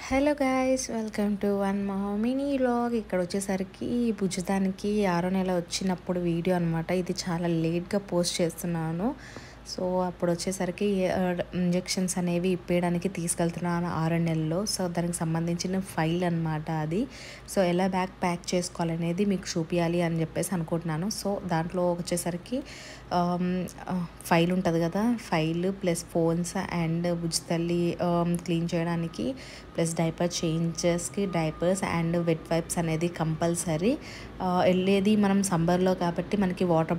Hello guys, welcome to one mini vlog. ఇక్కడ వచ్చేసరికి భుజదానికి 6వ నెల వచ్చినప్పుడు వీడియో అనమాట. ఇది చాలా లేట్గా పోస్ట్ చేస్తున్నాను. సో అప్పుడు వచ్చేసరికి ఇంజెక్షన్స్ అనేవి ఇప్పేయడానికి తీసుకెళ్తున్నాను 6 నెలల్లో. సో దానికి సంబంధించిన ఫైల్ అనమాట అది. సో ఎలా బ్యాగ్ ప్యాక్ చేసుకోవాలనేది మీకు చూపించాలి అని చెప్పేసి అనుకుంటున్నాను. సో దాంట్లో వచ్చేసరికి ఫైల్ ఉంటుంది కదా, ఫైల్ ప్లస్ ఫోన్స్ అండ్ భుజతల్లి క్లీన్ చేయడానికి ప్లస్ డైపర్ చేంజెస్కి డైపర్స్ అండ్ వెట్ వైప్స్ అనేది కంపల్సరీ. వెళ్ళేది మనం సమ్మర్లో కాబట్టి మనకి వాటర్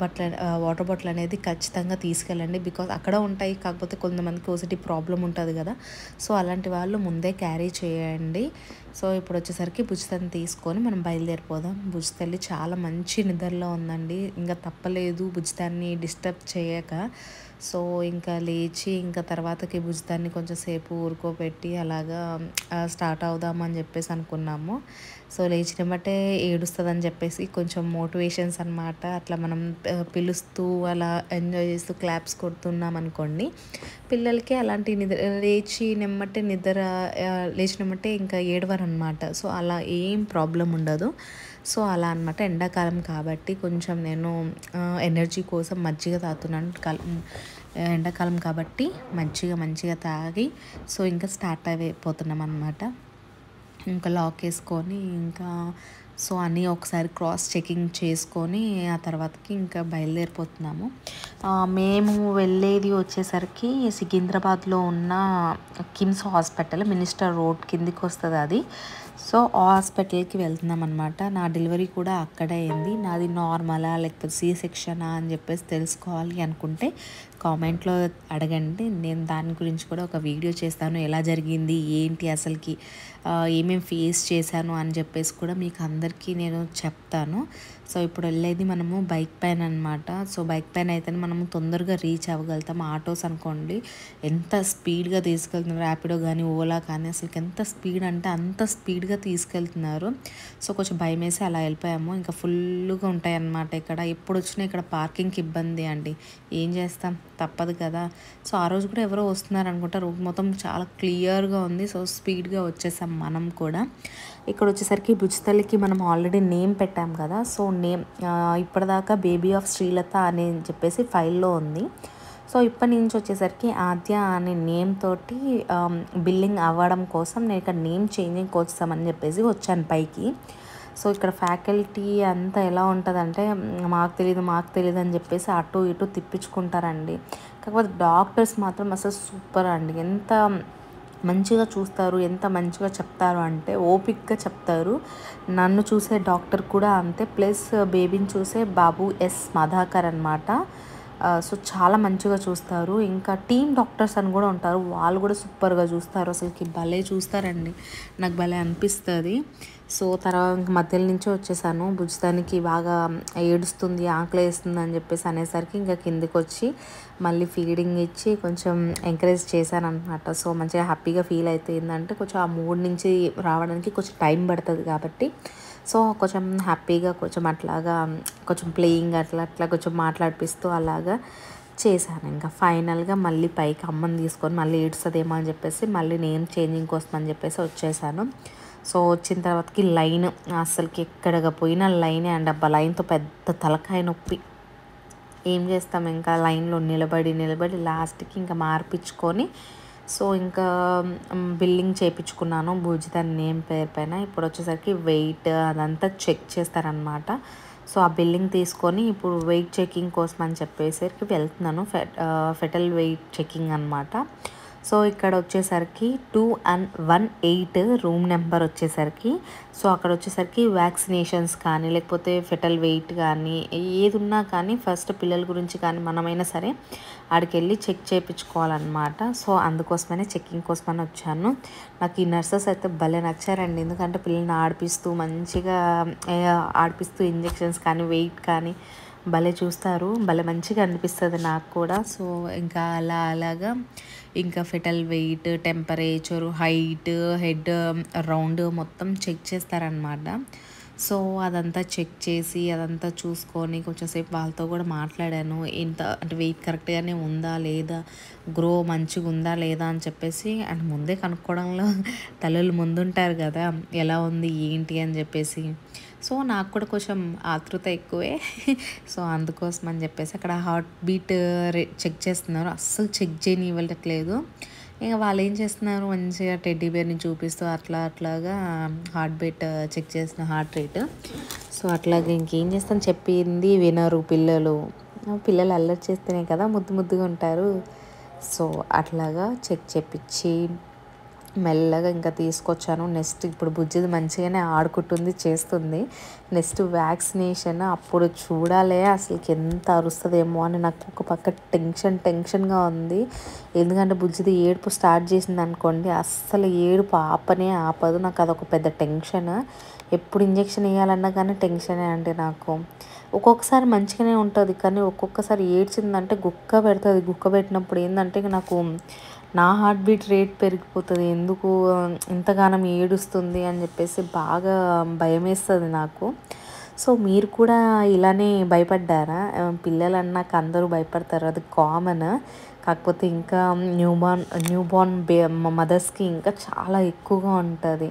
బాటిల్ అనేది ఖచ్చితంగా తీసుకెళ్ళండి. బికాజ్ అక్కడ ఉంటాయి, కాకపోతే కొంతమందికి ఓసిటీ ప్రాబ్లం ఉంటుంది కదా. సో అలాంటి వాళ్ళు ముందే క్యారీ చేయండి. సో ఇప్పుడు వచ్చేసరికి భుజతల్ని తీసుకొని మనం బయలుదేరిపోదాం. భుజతల్లి చాలా మంచి నిద్రలో ఉందండి. ఇంకా తప్పలేదు భుజతాన్ని డిస్టర్బ్ చేయక. సో ఇంకా లేచి ఇంకా తర్వాతకి భుజతాన్ని కొంచెం సేపు ఊరుకోబెట్టి అలాగా స్టార్ట్ అవుదామని చెప్పేసి అనుకున్నాము. సో లేచిన బట్టే ఏడుస్తుందని చెప్పేసి కొంచెం మోటివేషన్స్ అనమాట. అట్లా మనం పిలుస్తూ అలా ఎంజాయ్ చేస్తూ క్లాప్స్ కొడుతున్నాం అనుకోండి, పిల్లలకి అలాంటి లేచినమ్మటే ఇంకా ఏడవరు అనమాట. సో అలా ఏం ప్రాబ్లం ఉండదు. సో అలా అనమాట. ఎండాకాలం కాబట్టి కొంచెం నేను ఎనర్జీ కోసం మజ్జిగ తాగుతున్నాను. ఎండాకాలం కాబట్టి మంచిగా తాగి సో ఇంకా స్టార్ట్ అయిపోతున్నాం అనమాట. ఇంకా లాక్ వేసుకొని ఇంకా సో అన్నీ ఒకసారి క్రాస్ చెకింగ్ చేసుకొని ఆ తర్వాతకి ఇంకా బయలుదేరిపోతున్నాము. మేము వెళ్ళేది వచ్చేసరికి సికింద్రాబాద్లో ఉన్న కిమ్స్ హాస్పిటల్, మినిస్టర్ రోడ్ కిందికి వస్తుంది అది. సో ఆ హాస్పిటల్కి వెళ్తున్నాం అనమాట. నా డెలివరీ కూడా అక్కడే అయింది. నాది నార్మలా లేకపోతే సి సెక్షనా అని చెప్పేసి తెలుసుకోవాలి అనుకుంటే కామెంట్లో అడగండి. నేను దాని గురించి కూడా ఒక వీడియో చేస్తాను, ఎలా జరిగింది ఏంటి అసలుకి ఏమేమి ఫేస్ చేశాను అని చెప్పేసి కూడా మీకు అందరికీ నేను చెప్తాను. సో ఇప్పుడు వెళ్ళేది మనము బైక్ పైన అనమాట. సో బైక్ పైన అయితే మనము తొందరగా రీచ్ అవ్వగలుగుతాం. ఆటోస్ అనుకోండి ఎంత స్పీడ్గా తీసుకెళ్తున్నారు, ర్యాపిడో కానీ ఓలా కానీ అసలు ఎంత స్పీడ్ అంటే అంత స్పీడ్గా తీసుకెళ్తున్నారు. సో కొంచెం భయం వేసి అలా వెళ్ళిపోయాము. ఇంకా ఫుల్గా ఉంటాయి అన్నమాట ఇక్కడ. ఎప్పుడు వచ్చినా ఇక్కడ పార్కింగ్కి ఇబ్బంది అండి, ఏం చేస్తాం, తప్పదు కదా. సో ఆ రోజు కూడా ఎవరో వస్తున్నారు అనుకుంటా. రోడ్ మొత్తం చాలా క్లియర్గా ఉంది. సో స్పీడ్గా వచ్చేసాం మనం కూడా. ఇక్కడ వచ్చేసరికి భుజతల్లికి మనం ఆల్రెడీ నేమ్ పెట్టాం కదా. సో నేమ్ ఇప్పటిదాకా బేబీ ఆఫ్ శ్రీలత అని చెప్పేసి ఫైల్లో ఉంది. సో ఇప్పటి నుంచి వచ్చేసరికి ఆద్య అనే నేమ్ తోటి బిల్లింగ్ అవ్వడం కోసం నేను ఇక్కడ నేమ్ చేంజింగ్ కోసమని చెప్పేసి వచ్చాను పైకి. సో ఇక్కడ ఫ్యాకల్టీ అంతా ఎలా ఉంటుందంటే మాకు తెలియదు అని చెప్పేసి అటు ఇటు తిప్పించుకుంటారండి. కాకపోతే డాక్టర్స్ మాత్రం అసలు సూపర్ అండి. ఎంత మంచిగా చూస్తారు, ఎంత మంచిగా చెప్తారు అంటే ఓపిక్గా చెప్తారు. నన్ను చూసే డాక్టర్ కూడా అంతే, ప్లస్ బేబీని చూసే బాబు ఎస్ మధాకర్ అనమాట. సో చాలా మంచిగా చూస్తారు. ఇంకా టీమ్ డాక్టర్స్ అని కూడా ఉంటారు, వాళ్ళు కూడా సూపర్గా చూస్తారు. అసలుకి భలే చూస్తారండి, నాకు భలే అనిపిస్తుంది. సో తర్వాత మధ్యలో నుంచి వచ్చేసాను. భుజతానికి బాగా ఏడుస్తుంది, ఆకలి వేస్తుంది అని చెప్పేసి అనేసరికి ఇంకా కిందికి వచ్చి మళ్ళీ ఫీడింగ్ ఇచ్చి కొంచెం ఎంకరేజ్ చేశాను అనమాట. సో మంచిగా హ్యాపీగా ఫీల్ అవుతుందంటే కొంచెం ఆ మూడ్ నుంచి రావడానికి కొంచెం టైం పడుతుంది కాబట్టి సో కొంచెం హ్యాపీగా కొంచెం అట్లాగా కొంచెం ప్లేయింగ్ అట్లా కొంచెం మాట్లాడిపిస్తూ అలాగా చేశాను. ఇంకా ఫైనల్గా మళ్ళీ పైకి అమ్మని తీసుకొని మళ్ళీ ఏడుస్తుందేమో అని చెప్పేసి మళ్ళీ నేను చేంజింగ్ కోసం అని చెప్పేసి వచ్చేసాను. సో వచ్చిన తర్వాతకి లైన్ అసలుకి ఎక్కడగా పోయినా లైనే అండి. అబ్బా లైన్తో పెద్ద తలకాయ నొప్పి. ఏం చేస్తాం, ఇంకా లైన్లో నిలబడి లాస్ట్కి ఇంకా మార్పించుకొని సో ఇంకా బిల్లింగ్ చేయించుకున్నాను భుజతల్లి నేమ్ పేరు పైన. ఇప్పుడు వచ్చేసరికి వెయిట్ అదంతా చెక్ చేస్తారనమాట. సో ఆ బిల్లింగ్ తీసుకొని ఇప్పుడు వెయిట్ చెకింగ్ కోసం అని చెప్పేసరికి వెళ్తున్నాను. ఫెటల్ వెయిట్ చెకింగ్ అనమాట. సో ఇక్కడ వచ్చేసరికి 218 రూమ్ నెంబర్ వచ్చేసరికి సో అక్కడ వచ్చేసరికి వ్యాక్సినేషన్స్ కానీ లేకపోతే ఫెటల్ వెయిట్ కానీ ఏది ఉన్నా కానీ ఫస్ట్ పిల్లల గురించి కానీ మనమైనా సరే ఆడికి వెళ్ళి చెక్ చేయించుకోవాలన్నమాట. సో అందుకోసమనే చెకింగ్ కోసమని వచ్చాను. నాకు ఈ నర్సెస్ అయితే భలే నచ్చారండి. ఎందుకంటే పిల్లల్ని ఆడిపిస్తూ ఇంజెక్షన్స్ కానీ వెయిట్ కానీ భలే చూస్తారు, భలే మంచిగా అనిపిస్తుంది నాకు కూడా. సో ఇంకా అలాగా ఇంకా fetal weight, temperature, height, head round మొత్తం చెక్ చేస్తారనమాట. సో అదంతా చెక్ చేసి అదంతా చూసుకొని కొంచెం సేపు వాళ్ళతో కూడా మాట్లాడాను. ఇంత అంటే వెయిట్ కరెక్ట్‌గానే ఉందా లేదా, గ్రో మంచిగా ఉందా లేదా అని చెప్పేసి అండ్ ముందే కనుక్కోవడంలో తల్లులు ముందుంటారు కదా! ఎలా ఉంది ఏంటి అని చెప్పేసి. సో నాకు కూడా కొంచెం ఆతృత ఎక్కువే. సో అందుకోసం అని చెప్పేసి అక్కడ హార్ట్ బీట్ చెక్ చేస్తున్నారు. అస్సలు చెక్ చేయనివ్వట్లేదు. ఇక వాళ్ళు ఏం చేస్తున్నారు, మంచిగా టెడ్డీ బేర్ని చూపిస్తూ అట్లాగా హార్ట్ బీట్ చెక్ చేసిన హార్ట్ రేట్. సో అట్లాగే ఇంకేం చేస్తాను, చెప్పింది వినరు పిల్లలు. పిల్లలు అల్లరి చేస్తేనే కదా ముద్దు ముద్దుగా ఉంటారు. సో అట్లాగా చెక్ చేపించి మెల్లగా ఇంకా తీసుకొచ్చాను. నెక్స్ట్ ఇప్పుడు బుజ్జిది మంచిగానే ఆడుకుంటుంది, చేస్తుంది. నెక్స్ట్ వ్యాక్సినేషన్ అప్పుడు చూడాలి అసలుకి ఎంత అరుస్తుందేమో అని నాకు ఒక పక్క టెన్షన్గా ఉంది. ఎందుకంటే బుజ్జిది ఏడుపు స్టార్ట్ చేసింది అనుకోండి, అస్సలు ఏడుపు ఆపనే ఆపదు. నాకు అదొక పెద్ద టెన్షన్. ఎప్పుడు ఇంజెక్షన్ వేయాలన్నా కానీ టెన్షనే అండి నాకు. ఒక్కొక్కసారి మంచిగానే ఉంటుంది, కానీ ఒక్కొక్కసారి ఏడ్చిందంటే గుక్క పెడుతుంది. గుక్క పెట్టినప్పుడు ఏంటంటే నాకు నా హార్ట్ బీట్ రేట్ పెరిగిపోతుంది. ఎందుకు ఇంతగానం ఏడుస్తుంది అని చెప్పేసి బాగా భయమేస్తుంది నాకు. సో మీరు కూడా ఇలానే భయపడ్డారా? పిల్లలన్నాక అందరూ భయపడతారు, అది కామన్. కాకపోతే ఇంకా న్యూబార్న్ మదర్స్కి ఇంకా చాలా ఎక్కువగా ఉంటుంది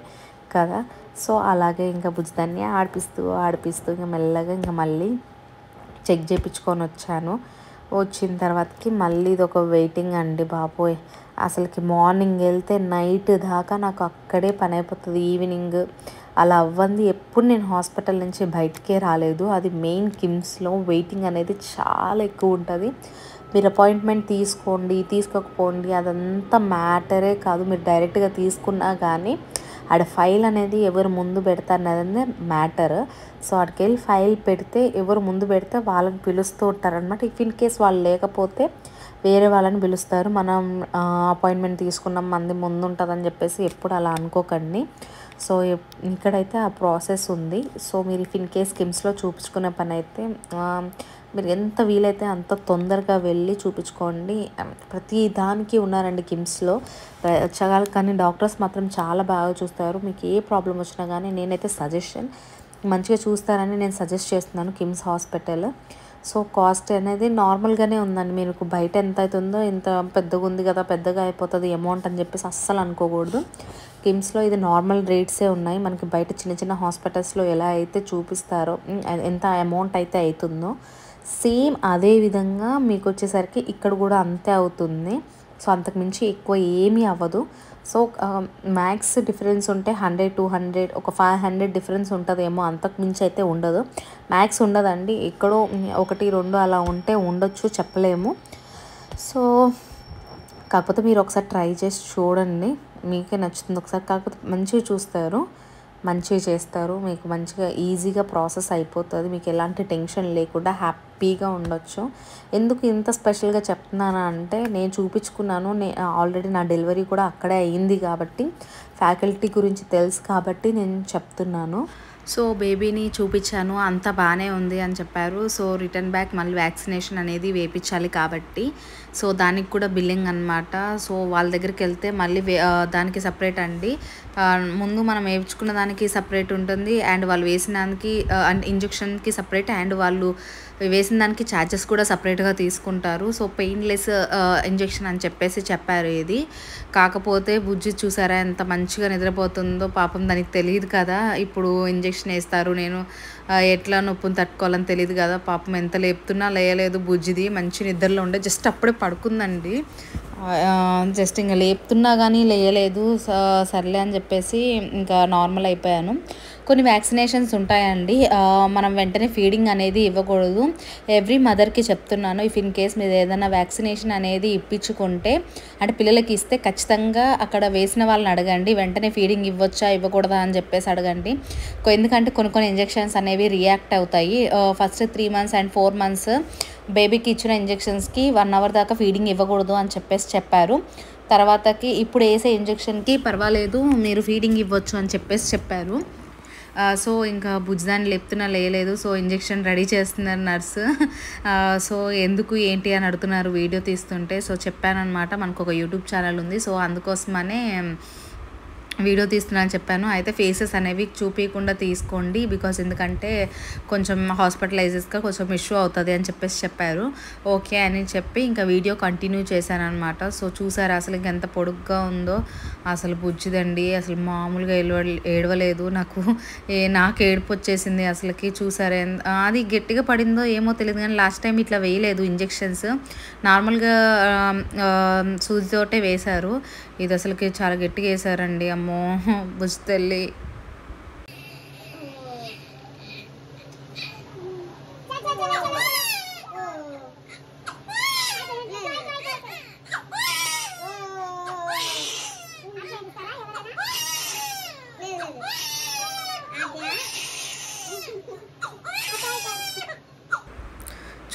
కదా. సో అలాగే ఇంకా బుజ్జిదాన్ని ఆడిపిస్తూ ఇంకా మెల్లగా ఇంకా మళ్ళీ చెక్ చేయించుకొని వచ్చాను. వచ్చిన తర్వాతకి మళ్ళీ ఇది ఒక వెయిటింగ్ అండి బాబోయ్. అసలుకి మార్నింగ్ వెళ్తే నైట్ దాకా నాకు అక్కడే పని అయిపోతుంది. ఈవినింగ్ అలా అవ్వంది ఎప్పుడు నేను హాస్పిటల్ నుంచి బయటికే రాలేదు. అది మెయిన్ కిమ్స్లో వెయిటింగ్ అనేది చాలా ఎక్కువ ఉంటుంది. మీరు అపాయింట్మెంట్ తీసుకోకపోండి అదంతా మ్యాటరే కాదు. మీరు డైరెక్ట్గా తీసుకున్నా కానీ ఆడ ఫైల్ అనేది ఎవరు ముందు పెడతారు అనేది మ్యాటర్. సో అక్కడికి వెళ్ళి ఫైల్ పెడితే ఎవరు ముందు పెడితే వాళ్ళని పిలుస్తూ ఉంటారనమాట. ఇఫ్ ఇన్ కేస్ వాళ్ళు లేకపోతే వేరే వాళ్ళని పిలుస్తారు. మనం అపాయింట్మెంట్ తీసుకున్నాం మంది ముందు ఉంటుందని చెప్పేసి ఎప్పుడు అలా అనుకోకండి. సో ఇక్కడైతే ఆ ప్రాసెస్ ఉంది. సో మీరు ఇఫ్ ఇన్ కేస్ కిమ్స్లో చూపించుకునే పని అయితే మీరు ఎంత వీలైతే అంత తొందరగా వెళ్ళి చూపించుకోండి. ప్రతి దానికి ఉన్నారండి కిమ్స్లో చగాలి, కానీ డాక్టర్స్ మాత్రం చాలా బాగా చూస్తారు. మీకు ఏ ప్రాబ్లం వచ్చినా కానీ నేనైతే మంచిగా చూస్తారని నేను సజెస్ట్ చేస్తున్నాను కిమ్స్ హాస్పిటల్. సో కాస్ట్ అనేది నార్మల్గానే ఉందండి. మీకు బయట ఎంత అవుతుందో ఇంత పెద్దగా ఉంది కదా, పెద్దగా అయిపోతుంది అమౌంట్ అని చెప్పేసి అస్సలు అనుకోకూడదు. కిమ్స్లో ఇది నార్మల్ రేట్సే ఉన్నాయి. మనకి బయట చిన్న హాస్పిటల్స్లో ఎలా అయితే చూపిస్తారో ఎంత అమౌంట్ అయితే అవుతుందో సేమ్ అదే విధంగా మీకు వచ్చేసరికి ఇక్కడ కూడా అంతే అవుతుంది. సో అంతకుమించి ఎక్కువ ఏమీ అవ్వదు. సో మ్యాక్స్ డిఫరెన్స్ ఉంటే 100-200 ఒక 500 డిఫరెన్స్ ఉంటుందేమో, అంతకు మించి అయితే ఉండదు. మ్యాక్స్ ఉండదండి, ఎక్కడో 1-2 అలా ఉంటే ఉండొచ్చు, చెప్పలేము. సో కాకపోతే మీరు ఒకసారి ట్రై చేసి చూడండి, మీకే నచ్చుతుంది ఒకసారి. కాకపోతే మంచిగా చూస్తారు, మంచిగా చేస్తారు, మీకు మంచిగా ఈజీగా ప్రాసెస్ అయిపోతుంది. మీకు ఎలాంటి టెన్షన్ లేకుండా హ్యాపీగా ఉండొచ్చు. ఎందుకు ఇంత స్పెషల్గా చెప్తున్నాను అంటే నేను చూపించుకున్నాను, ఆల్రెడీ నా డెలివరీ కూడా అక్కడే అయ్యింది కాబట్టి ఫ్యాకల్టీ గురించి తెలుసు కాబట్టి నేను చెప్తున్నాను. సో బేబీని చూపించాను, అంతా బాగానే ఉంది అని చెప్పారు. సో రిటర్న్ బ్యాక్ మళ్ళీ వ్యాక్సినేషన్ అనేది వేయించాలి కాబట్టి సో దానికి కూడా బిల్లింగ్ అనమాట. సో వాళ్ళ దగ్గరికి వెళ్తే మళ్ళీ దానికి సపరేట్ అండి. ముందు మనం వేయించుకున్న దానికి సపరేట్ ఉంటుంది, అండ్ వాళ్ళు వేసిన దానికి అండ్ ఇంజెక్షన్కి సపరేట్, అండ్ వాళ్ళు వేసిన దానికి ఛార్జెస్ కూడా సపరేట్గా తీసుకుంటారు. సో పెయిన్లెస్ ఇంజెక్షన్ అని చెప్పేసి చెప్పారు ఇది. కాకపోతే బుజ్జి చూసారా ఎంత మంచిగా నిద్రపోతుందో, పాపం దానికి తెలియదు కదా ఇప్పుడు ఇంజెక్షన్ వేస్తారు, నేను ఎట్లా నొప్పుని తట్టుకోవాలని తెలియదు కదా. పాపం ఎంత లేపుతున్నా లేయలేదు బుజ్జిది, మంచి నిద్రలో ఉండే. జస్ట్ అప్పుడే పడుకుందండి, జస్ట్ ఇంకా లేపుతున్నా కానీ లేయలేదు. సర్లే అని చెప్పేసి ఇంకా నార్మల్ అయిపోయాను. కొన్ని వ్యాక్సినేషన్స్ ఉంటాయండి, మనం వెంటనే ఫీడింగ్ అనేది ఇవ్వకూడదు. ఎవ్రీ మదర్కి చెప్తున్నాను, ఇఫ్ ఇన్ కేస్ మీరు ఏదైనా వ్యాక్సినేషన్ అనేది ఇప్పించుకుంటే అంటే పిల్లలకి ఇస్తే ఖచ్చితంగా అక్కడ వేసిన వాళ్ళని అడగండి, వెంటనే ఫీడింగ్ ఇవ్వచ్చా ఇవ్వకూడదా అని చెప్పేసి అడగండి. ఎందుకంటే కొన్ని ఇంజెక్షన్స్ అనేవి రియాక్ట్ అవుతాయి. ఫస్ట్ 3 months అండ్ 4 months బేబీకి ఇచ్చిన ఇంజెక్షన్స్కి 1 hour దాకా ఫీడింగ్ ఇవ్వకూడదు అని చెప్పేసి చెప్పారు. తర్వాతకి ఇప్పుడు వేసే ఇంజెక్షన్కి పర్వాలేదు మీరు ఫీడింగ్ ఇవ్వచ్చు అని చెప్పేసి చెప్పారు. సో ఇంకా బుజ్జిదాన్ని లేపుతున్నా లేయలేదు. సో ఇంజెక్షన్ రెడీ చేస్తున్నారు నర్సు. సో ఎందుకు ఏంటి అని అడుగుతున్నారు వీడియో తీస్తుంటే. సో చెప్పానమాట మనకు ఒక యూట్యూబ్ ఛానల్ ఉంది, సో అందుకోసమనే వీడియో తీస్తున్నా అని చెప్పాను. అయితే ఫేసెస్ అనేవి చూపించకుండా తీసుకోండి, బికాజ్ ఎందుకంటే కొంచెం హాస్పిటలైజెస్గా కొంచెం ఇష్యూ అవుతుంది అని చెప్పారు. ఓకే అని చెప్పి ఇంకా వీడియో కంటిన్యూ చేశాను అనమాట. సో చూసారా అసలు ఎంత పొడుగ్గా ఉందో, అసలు బుజ్జిదండి, అసలు మామూలుగా ఏడవలేదు. నాకు ఏడుపు వచ్చేసింది అసలుకి. చూసారా అది గట్టిగా పడిందో ఏమో తెలియదు, కానీ లాస్ట్ టైం ఇట్లా వేయలేదు ఇంజెక్షన్స్, నార్మల్గా సూదితోటే వేశారు. ఇది అసలుకి చాలా గట్టిగా వేసారండి. అమ్మో బుజ్జి తల్లి.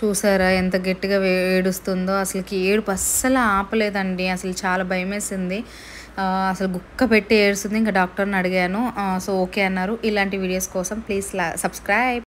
చూసారా ఎంత గట్టిగా ఏడుస్తుందో, అసలుకి ఏడుపు అస్సలు ఆపలేదండి. అసలు చాలా భయమేసింది, అసలు గుక్క పెట్టి ఏడుస్తుంది. ఇంకా డాక్టర్ని అడిగాను, సో ఓకే అన్నారు. ఇలాంటి వీడియోస్ కోసం ప్లీజ్ సబ్స్క్రైబ్.